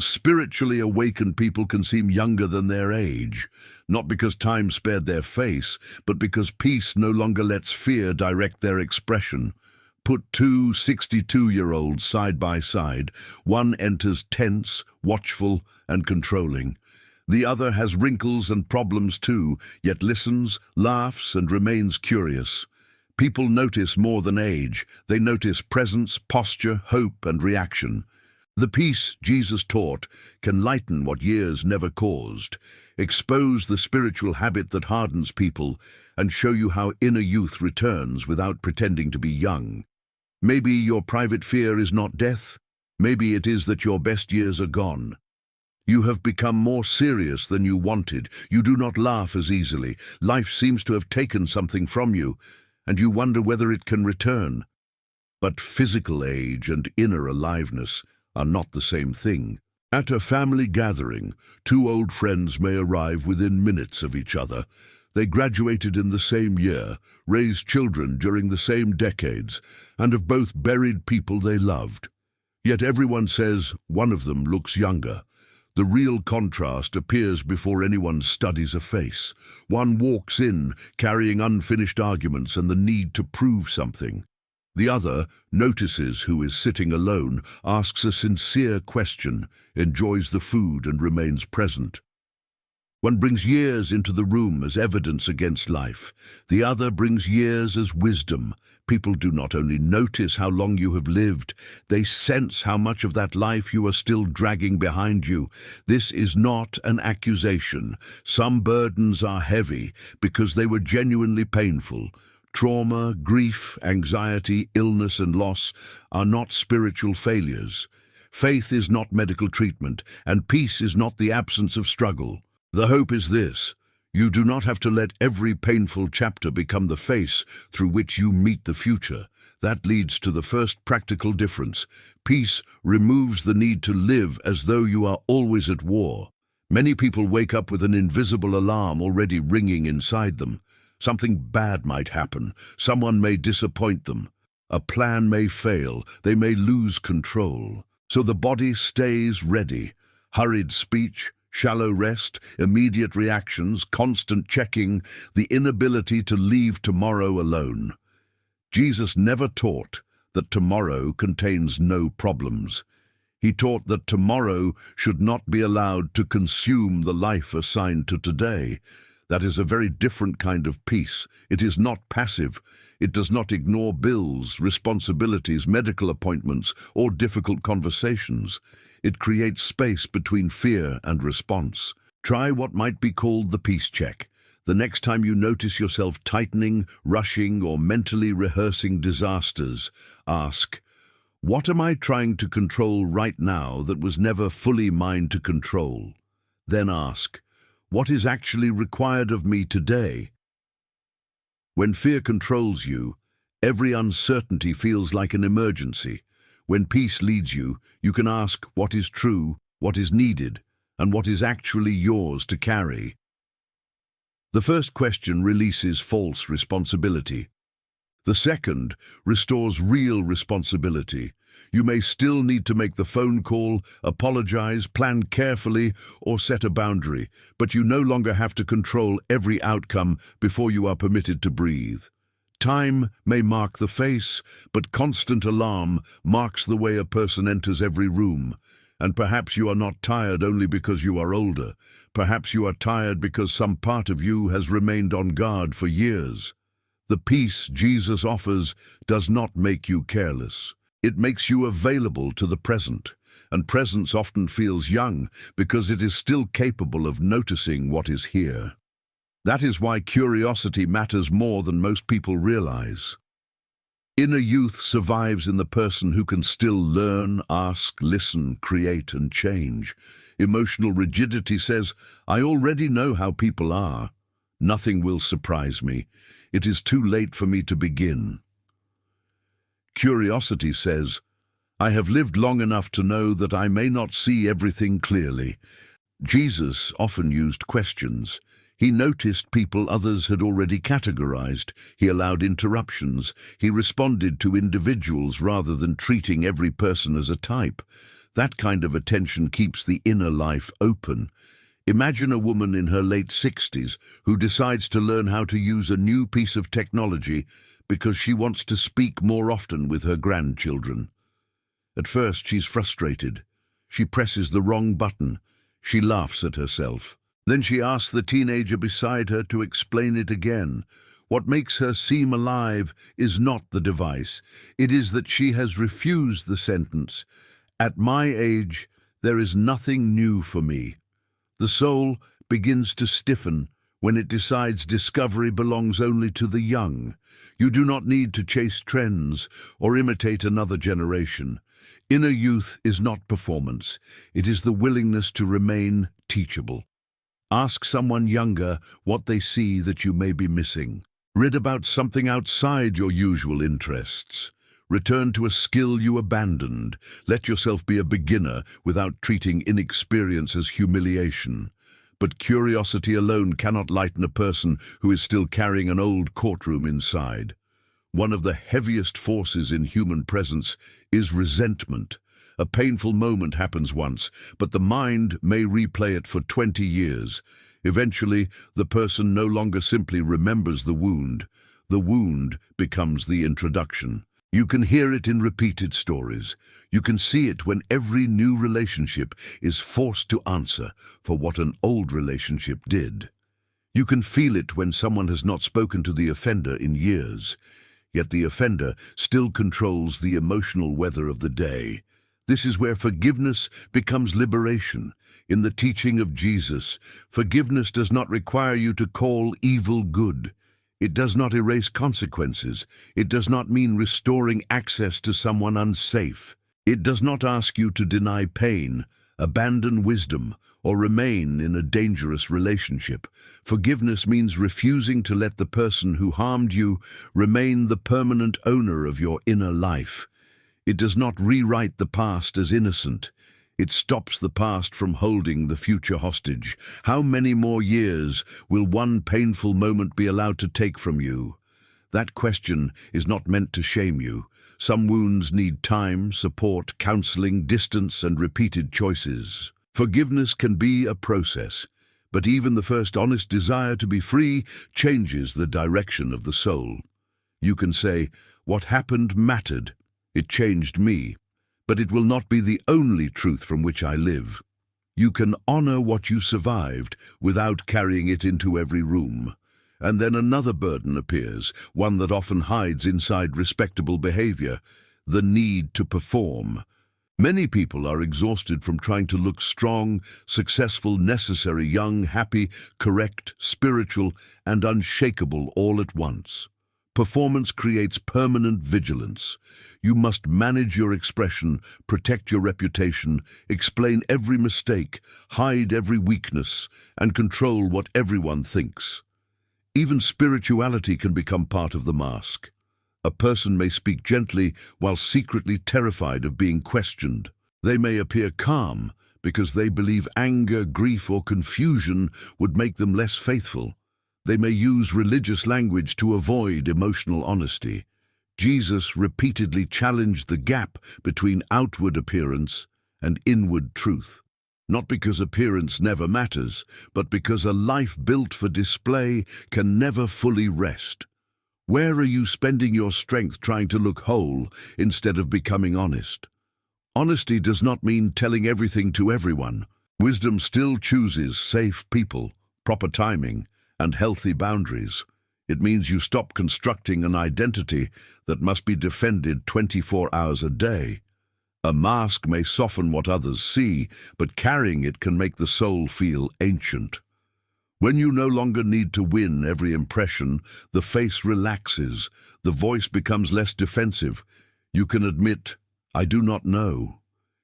Spiritually awakened people can seem younger than their age, not because time spared their face, but because peace no longer lets fear direct their expression. Put two 62-year-olds side by side. One enters tense, watchful, and controlling. The other has wrinkles and problems too, yet listens, laughs, and remains curious. People notice more than age. They notice presence, posture, hope, and reaction. The peace Jesus taught can lighten what years never caused, expose the spiritual habit that hardens people, and show you how inner youth returns without pretending to be young. Maybe your private fear is not death. Maybe it is that your best years are gone. You have become more serious than you wanted. You do not laugh as easily. Life seems to have taken something from you, and you wonder whether it can return. But physical age and inner aliveness are not the same thing. At a family gathering, two old friends may arrive within minutes of each other. They graduated in the same year, raised children during the same decades, and have both buried people they loved. Yet everyone says one of them looks younger. The real contrast appears before anyone studies a face. One walks in, carrying unfinished arguments and the need to prove something. The other notices who is sitting alone, asks a sincere question, enjoys the food and remains present. One brings years into the room as evidence against life. The other brings years as wisdom. People do not only notice how long you have lived, they sense how much of that life you are still dragging behind you. This is not an accusation. Some burdens are heavy because they were genuinely painful. Trauma, grief, anxiety, illness, and loss are not spiritual failures. Faith is not medical treatment, and peace is not the absence of struggle. The hope is this: you do not have to let every painful chapter become the face through which you meet the future. That leads to the first practical difference. Peace removes the need to live as though you are always at war. Many people wake up with an invisible alarm already ringing inside them. Something bad might happen. Someone may disappoint them. A plan may fail. They may lose control. So the body stays ready. Hurried speech, shallow rest, immediate reactions, constant checking, the inability to leave tomorrow alone. Jesus never taught that tomorrow contains no problems. He taught that tomorrow should not be allowed to consume the life assigned to today. That is a very different kind of peace. It is not passive. It does not ignore bills, responsibilities, medical appointments, or difficult conversations. It creates space between fear and response. Try what might be called the peace check. The next time you notice yourself tightening, rushing, or mentally rehearsing disasters, ask, what am I trying to control right now that was never fully mine to control? Then ask, what is actually required of me today? When fear controls you, every uncertainty feels like an emergency. When peace leads you, you can ask what is true, what is needed, and what is actually yours to carry. The first question releases false responsibility. The second restores real responsibility. You may still need to make the phone call, apologize, plan carefully, or set a boundary, but you no longer have to control every outcome before you are permitted to breathe. Time may mark the face, but constant alarm marks the way a person enters every room. And perhaps you are not tired only because you are older. Perhaps you are tired because some part of you has remained on guard for years. The peace Jesus offers does not make you careless. It makes you available to the present, and presence often feels young because it is still capable of noticing what is here. That is why curiosity matters more than most people realize. Inner youth survives in the person who can still learn, ask, listen, create, and change. Emotional rigidity says, I already know how people are. Nothing will surprise me. It is too late for me to begin. Curiosity says, I have lived long enough to know that I may not see everything clearly. Jesus often used questions. He noticed people others had already categorized. He allowed interruptions. He responded to individuals rather than treating every person as a type. That kind of attention keeps the inner life open. Imagine a woman in her late 60s who decides to learn how to use a new piece of technology because she wants to speak more often with her grandchildren. At first, she's frustrated. She presses the wrong button. She laughs at herself. Then she asks the teenager beside her to explain it again. What makes her seem alive is not the device. It is that she has refused the sentence. At my age, there is nothing new for me. The soul begins to stiffen when it decides discovery belongs only to the young. You do not need to chase trends or imitate another generation. Inner youth is not performance. It is the willingness to remain teachable. Ask someone younger what they see that you may be missing. Read about something outside your usual interests. Return to a skill you abandoned. Let yourself be a beginner without treating inexperience as humiliation. But curiosity alone cannot lighten a person who is still carrying an old courtroom inside. One of the heaviest forces in human presence is resentment. A painful moment happens once, but the mind may replay it for 20 years. Eventually, the person no longer simply remembers the wound. The wound becomes the introduction. You can hear it in repeated stories. You can see it when every new relationship is forced to answer for what an old relationship did. You can feel it when someone has not spoken to the offender in years, yet the offender still controls the emotional weather of the day. This is where forgiveness becomes liberation. In the teaching of Jesus, forgiveness does not require you to call evil good. It does not erase consequences. It does not mean restoring access to someone unsafe. It does not ask you to deny pain, abandon wisdom, or remain in a dangerous relationship. Forgiveness means refusing to let the person who harmed you remain the permanent owner of your inner life. It does not rewrite the past as innocent. It stops the past from holding the future hostage. How many more years will one painful moment be allowed to take from you? That question is not meant to shame you. Some wounds need time, support, counseling, distance, and repeated choices. Forgiveness can be a process, but even the first honest desire to be free changes the direction of the soul. You can say, "What happened mattered. It changed me." But it will not be the only truth from which I live. You can honor what you survived without carrying it into every room. And then another burden appears, one that often hides inside respectable behavior: the need to perform. Many people are exhausted from trying to look strong, successful, necessary, young, happy, correct, spiritual, and unshakable all at once. Performance creates permanent vigilance. You must manage your expression, protect your reputation, explain every mistake, hide every weakness, and control what everyone thinks. Even spirituality can become part of the mask. A person may speak gently while secretly terrified of being questioned. They may appear calm because they believe anger, grief, or confusion would make them less faithful. They may use religious language to avoid emotional honesty. Jesus repeatedly challenged the gap between outward appearance and inward truth. Not because appearance never matters, but because a life built for display can never fully rest. Where are you spending your strength trying to look whole instead of becoming honest? Honesty does not mean telling everything to everyone. Wisdom still chooses safe people, proper timing, and healthy boundaries. It means you stop constructing an identity that must be defended 24 hours a day. A mask may soften what others see, but carrying it can make the soul feel ancient. When you no longer need to win every impression, the face relaxes, the voice becomes less defensive. You can admit, "I do not know."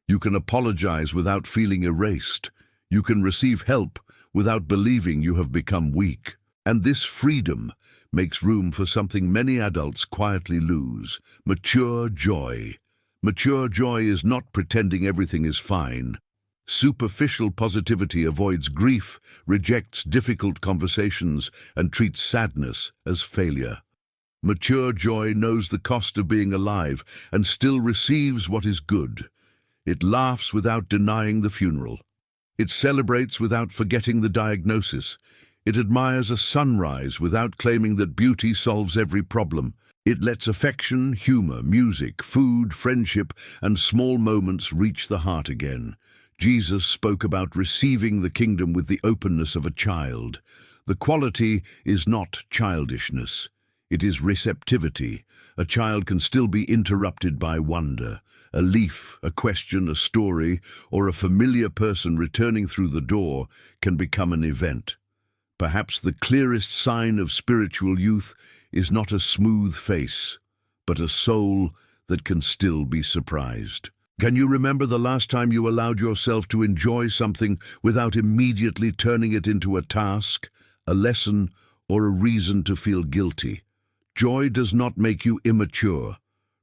You can apologize without feeling erased. You can receive help without believing you have become weak. And this freedom makes room for something many adults quietly lose: mature joy. Mature joy is not pretending everything is fine. Superficial positivity avoids grief, rejects difficult conversations, and treats sadness as failure. Mature joy knows the cost of being alive and still receives what is good. It laughs without denying the funeral. It celebrates without forgetting the diagnosis. It admires a sunrise without claiming that beauty solves every problem. It lets affection, humor, music, food, friendship, and small moments reach the heart again. Jesus spoke about receiving the kingdom with the openness of a child. The quality is not childishness. It is receptivity. A child can still be interrupted by wonder. A leaf, a question, a story, or a familiar person returning through the door can become an event. Perhaps the clearest sign of spiritual youth is not a smooth face, but a soul that can still be surprised. Can you remember the last time you allowed yourself to enjoy something without immediately turning it into a task, a lesson, or a reason to feel guilty? Joy does not make you immature.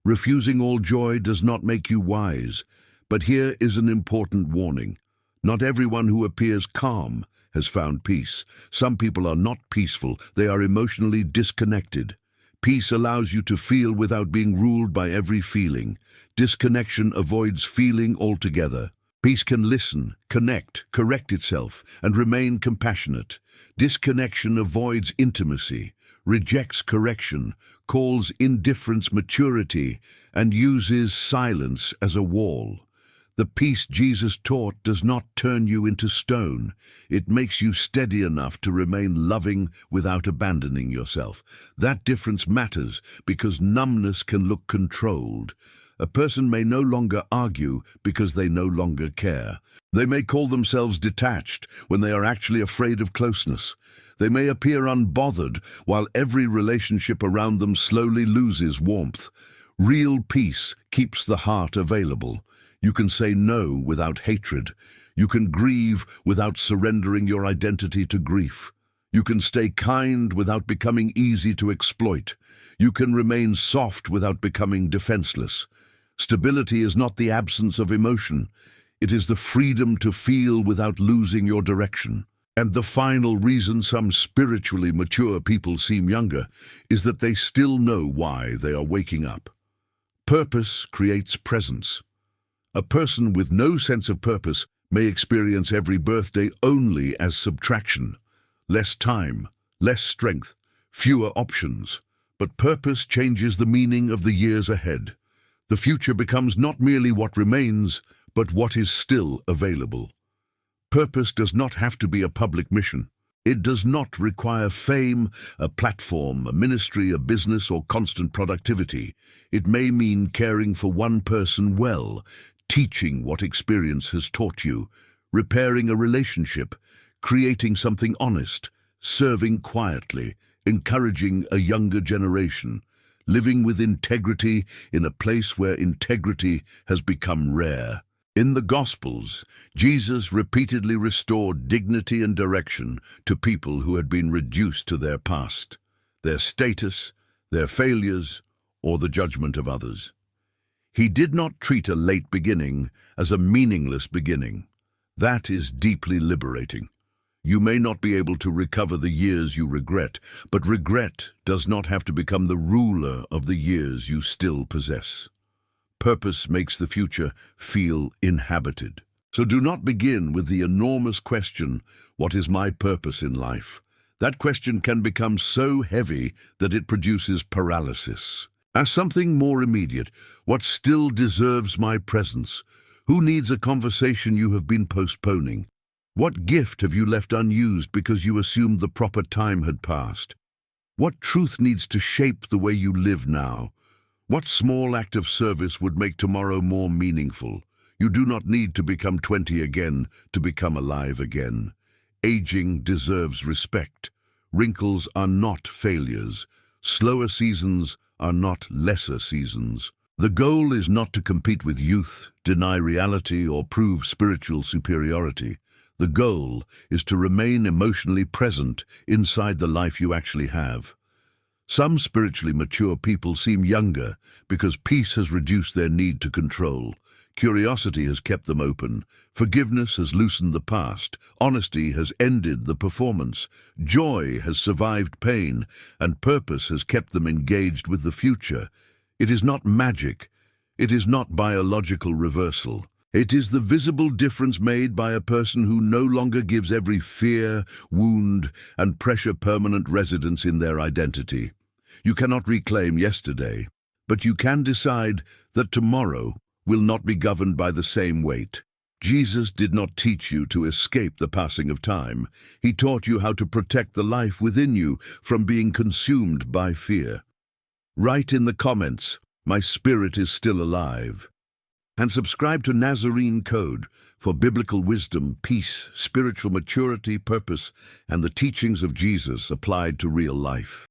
Refusing all joy does not make you wise. But here is an important warning. Not everyone who appears calm has found peace. Some people are not peaceful. They are emotionally disconnected. Peace allows you to feel without being ruled by every feeling. Disconnection avoids feeling altogether. Peace can listen, connect, correct itself, and remain compassionate. Disconnection avoids intimacy, rejects correction, calls indifference maturity, and uses silence as a wall. The peace Jesus taught does not turn you into stone. It makes you steady enough to remain loving without abandoning yourself. That difference matters because numbness can look controlled. A person may no longer argue because they no longer care. They may call themselves detached when they are actually afraid of closeness. They may appear unbothered while every relationship around them slowly loses warmth. Real peace keeps the heart available. You can say no without hatred. You can grieve without surrendering your identity to grief. You can stay kind without becoming easy to exploit. You can remain soft without becoming defenseless. Stability is not the absence of emotion. It is the freedom to feel without losing your direction. And the final reason some spiritually mature people seem younger is that they still know why they are waking up. Purpose creates presence. A person with no sense of purpose may experience every birthday only as subtraction. Less time, less strength, fewer options. But purpose changes the meaning of the years ahead. The future becomes not merely what remains, but what is still available. Purpose does not have to be a public mission. It does not require fame, a platform, a ministry, a business, or constant productivity. It may mean caring for one person well, teaching what experience has taught you, repairing a relationship, creating something honest, serving quietly, encouraging a younger generation, living with integrity in a place where integrity has become rare. In the Gospels, Jesus repeatedly restored dignity and direction to people who had been reduced to their past, their status, their failures, or the judgment of others. He did not treat a late beginning as a meaningless beginning. That is deeply liberating. You may not be able to recover the years you regret, but regret does not have to become the ruler of the years you still possess. Purpose makes the future feel inhabited. So do not begin with the enormous question, what is my purpose in life? That question can become so heavy that it produces paralysis. Ask something more immediate. What still deserves my presence? Who needs a conversation you have been postponing? What gift have you left unused because you assumed the proper time had passed? What truth needs to shape the way you live now? What small act of service would make tomorrow more meaningful? You do not need to become 20 again to become alive again. Aging deserves respect. Wrinkles are not failures. Slower seasons are not lesser seasons. The goal is not to compete with youth, deny reality, or prove spiritual superiority. The goal is to remain emotionally present inside the life you actually have. Some spiritually mature people seem younger because peace has reduced their need to control. Curiosity has kept them open. Forgiveness has loosened the past. Honesty has ended the performance. Joy has survived pain, and purpose has kept them engaged with the future. It is not magic. It is not biological reversal. It is the visible difference made by a person who no longer gives every fear, wound, and pressure permanent residence in their identity. You cannot reclaim yesterday, but you can decide that tomorrow will not be governed by the same weight. Jesus did not teach you to escape the passing of time. He taught you how to protect the life within you from being consumed by fear. Write in the comments, "My spirit is still alive." And subscribe to Nazarene Code for biblical wisdom, peace, spiritual maturity, purpose, and the teachings of Jesus applied to real life.